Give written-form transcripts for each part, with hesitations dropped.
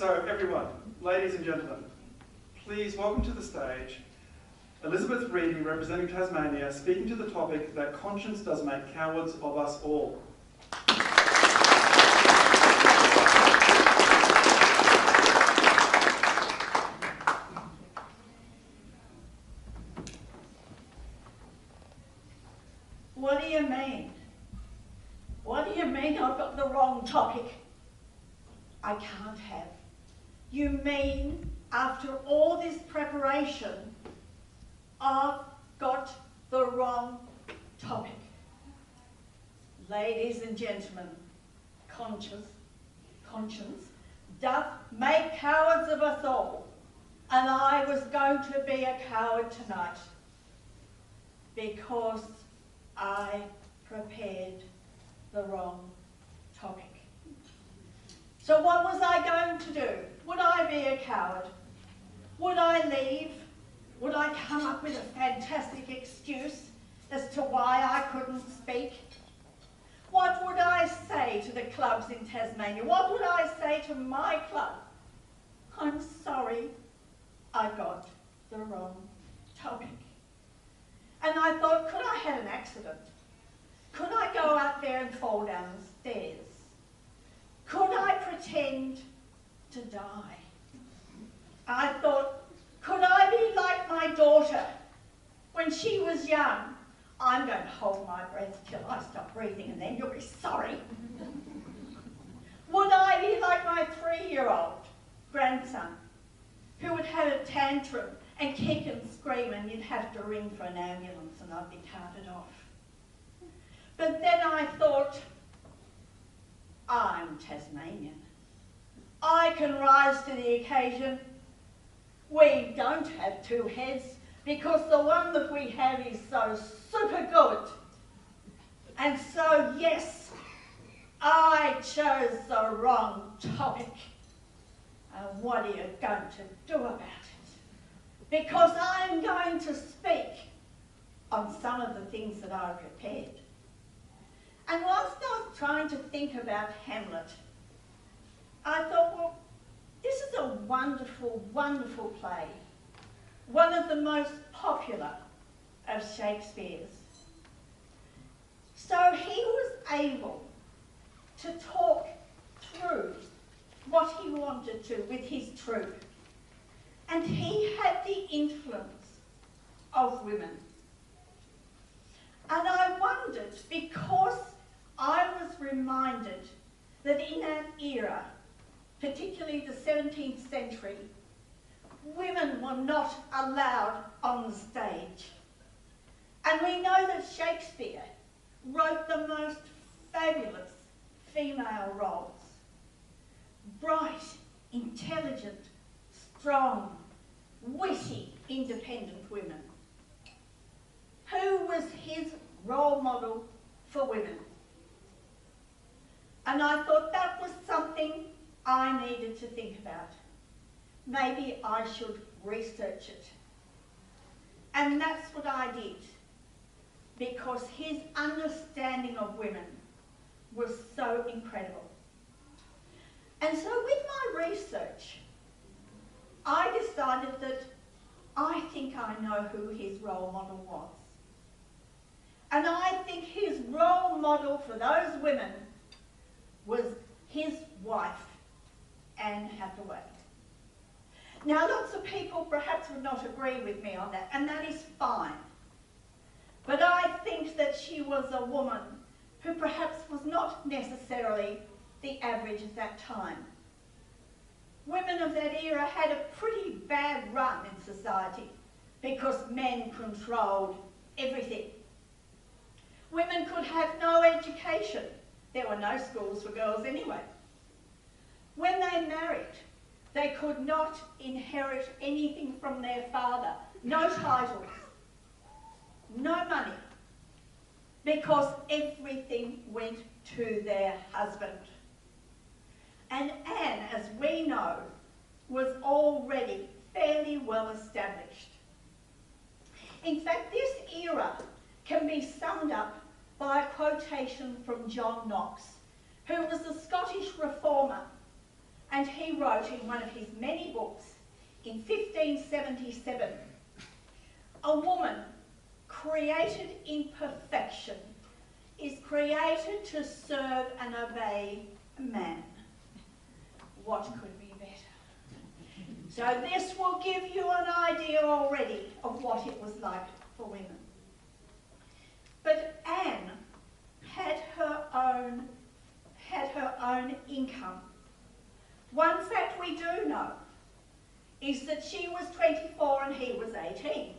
So everyone, ladies and gentlemen, please welcome to the stage Elizabeth Reidy, representing Tasmania, speaking to the topic that conscience does make cowards of us all. What do you mean? What do you mean I've got the wrong topic? I can't have. You mean after all this preparation, I've got the wrong topic? Ladies and gentlemen, conscience doth make cowards of us all, and I was going to be a coward tonight because I prepared the wrong topic. So what was I going to do? Would I be a coward? Would I leave? Would I come up with a fantastic excuse as to why I couldn't speak? What would I say to the clubs in Tasmania? What would I say to my club? I'm sorry, I got the wrong topic. And I thought, could I have an accident? Could I go out there and fall down the stairs? Could I pretend to die? I thought, could I be like my daughter when she was young? I'm going to hold my breath till I stop breathing and then you'll be sorry. Would I be like my 3-year-old grandson who would have a tantrum and kick and scream and you'd have to ring for an ambulance and I'd be carted off? But then I thought, I'm Tasmanian. I can rise to the occasion. We don't have 2 heads because the one that we have is so super good. And so, yes, I chose the wrong topic. And what are you going to do about it? Because I'm going to speak on some of the things that I prepared. And whilst I was trying to think about Hamlet, I thought, well, this is a wonderful, wonderful play. One of the most popular of Shakespeare's. So he was able to talk through what he wanted to with his troupe. And he had the influence of women. And I wondered, because I was reminded that in that era, particularly the 17th century, women were not allowed on the stage. And we know that Shakespeare wrote the most fabulous female roles. Bright, intelligent, strong, witty, independent women. Who was his role model for women? And I thought that was something I needed to think about. Maybe I should research it. And that's what I did, because his understanding of women was so incredible. And so with my research, I decided that I think I know who his role model was. And I think his role model for those women was his wife, Anne Hathaway. Now, lots of people perhaps would not agree with me on that, and that is fine. But I think that she was a woman who perhaps was not necessarily the average at that time. Women of that era had a pretty bad run in society because men controlled everything. Women could have no education. There were no schools for girls anyway. When they married, they could not inherit anything from their father. No titles, no money, because everything went to their husband. And Anne, as we know, was already fairly well established. In fact, this era can be summed up by a quotation from John Knox, who was a Scottish reformer And he wrote in one of his many books in 1577, "A woman created in perfection is created to serve and obey a man." What could be better? So this will give you an idea already of what it was like for women. But Anne had her own income. One fact we do know is that she was 24 and he was 18.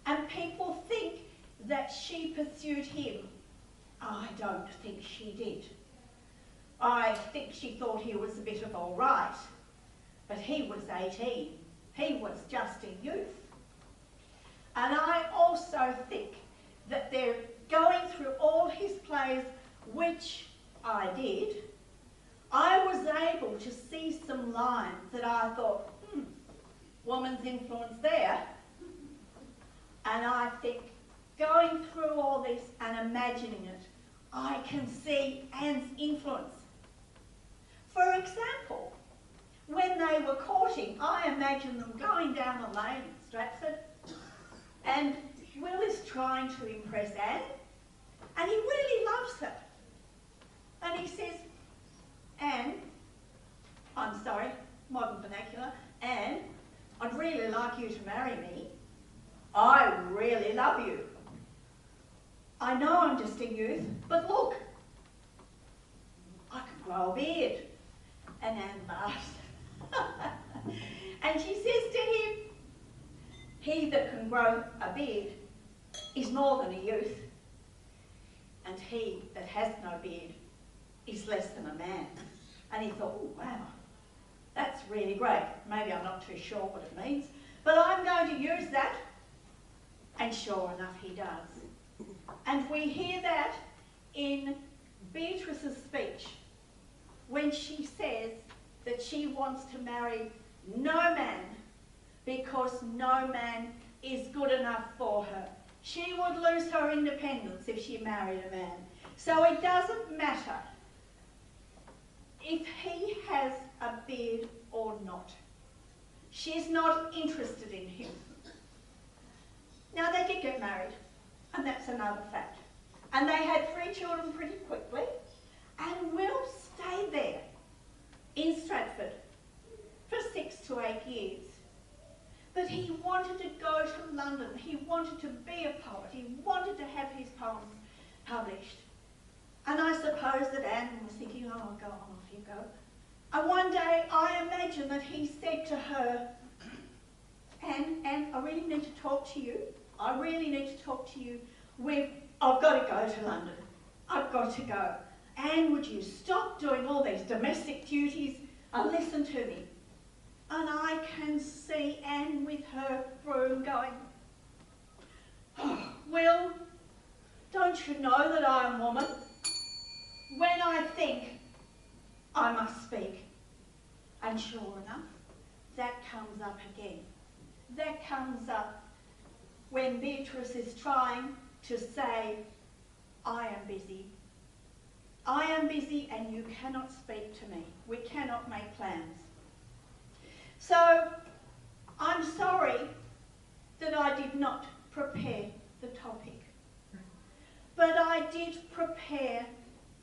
And people think that she pursued him. I don't think she did. I think she thought he was a bit of all right. But he was 18. He was just a youth. And I also think that they're going through all his plays, which I did. I was able to see some lines that I thought, woman's influence there. And I think going through all this and imagining it, I can see Anne's influence. For example, when they were courting, I imagine them going down a lane in Stratford, and Will is trying to impress Anne, and he really loves her. And he says, "Anne, I'm sorry, modern vernacular, Anne, I'd really like you to marry me. I really love you. I know I'm just a youth, but look, I could grow a beard." And Anne laughs. And she says to him, "He that can grow a beard is more than a youth, and he that has no beard is less than a man." And he thought, "Oh, wow, that's really great. Maybe I'm not too sure what it means, but I'm going to use that." And sure enough, he does. And we hear that in Beatrice's speech when she says that she wants to marry no man because no man is good enough for her. She would lose her independence if she married a man. So it doesn't matter if he has a beard or not. She's not interested in him. Now, they did get married, and that's another fact. And they had 3 children pretty quickly, and Will stayed there in Stratford for 6 to 8 years. But he wanted to go to London. He wanted to be a poet. He wanted to have his poems published. And I suppose that Anne was thinking, "Oh, go on, off you go." And one day I imagine that he said to her, Anne, I really need to talk to you. I really need to talk to you. I've got to go to London. I've got to go. Anne, would you stop doing all these domestic duties and listen to me? And I can see Anne with her broom going, "Oh, Will, don't you know that I am a woman? When I think, I must speak." And sure enough, that comes up again. That comes up when Beatrice is trying to say, "I am busy. I am busy and you cannot speak to me. We cannot make plans." So, I'm sorry that I did not prepare the topic. But I did prepare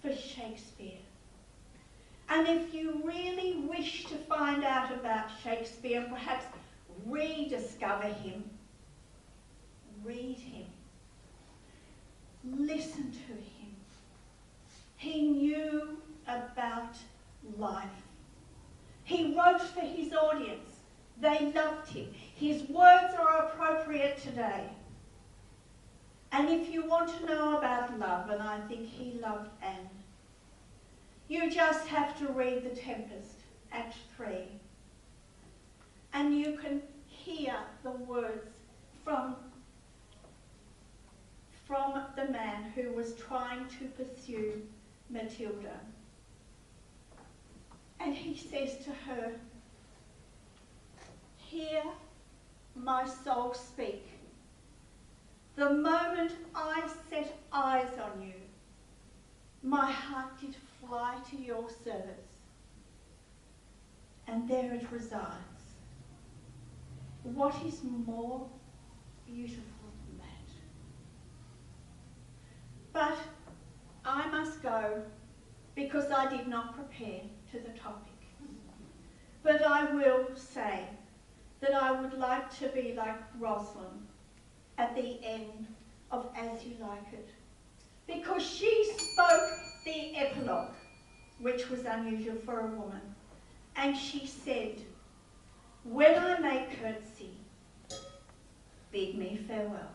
for Shakespeare. And if you really wish to find out about Shakespeare and perhaps rediscover him, read him. Listen to him. He knew about life. He wrote for his audience. They loved him. His words are appropriate today. And if you want to know about love, and I think he loved Anne, you just have to read The Tempest, Act 3. And you can hear the words from the man who was trying to pursue Matilda. And he says to her, "Hear my soul speak. The moment I set eyes on you, my heart did fly to your service. and there it resides. What is more beautiful than that? But I must go because I did not prepare to the topic. But I will say that I would like to be like Rostrum at the end of As You Like It, because she spoke the epilogue, which was unusual for a woman, and she said, "When I make curtsy, bid me farewell."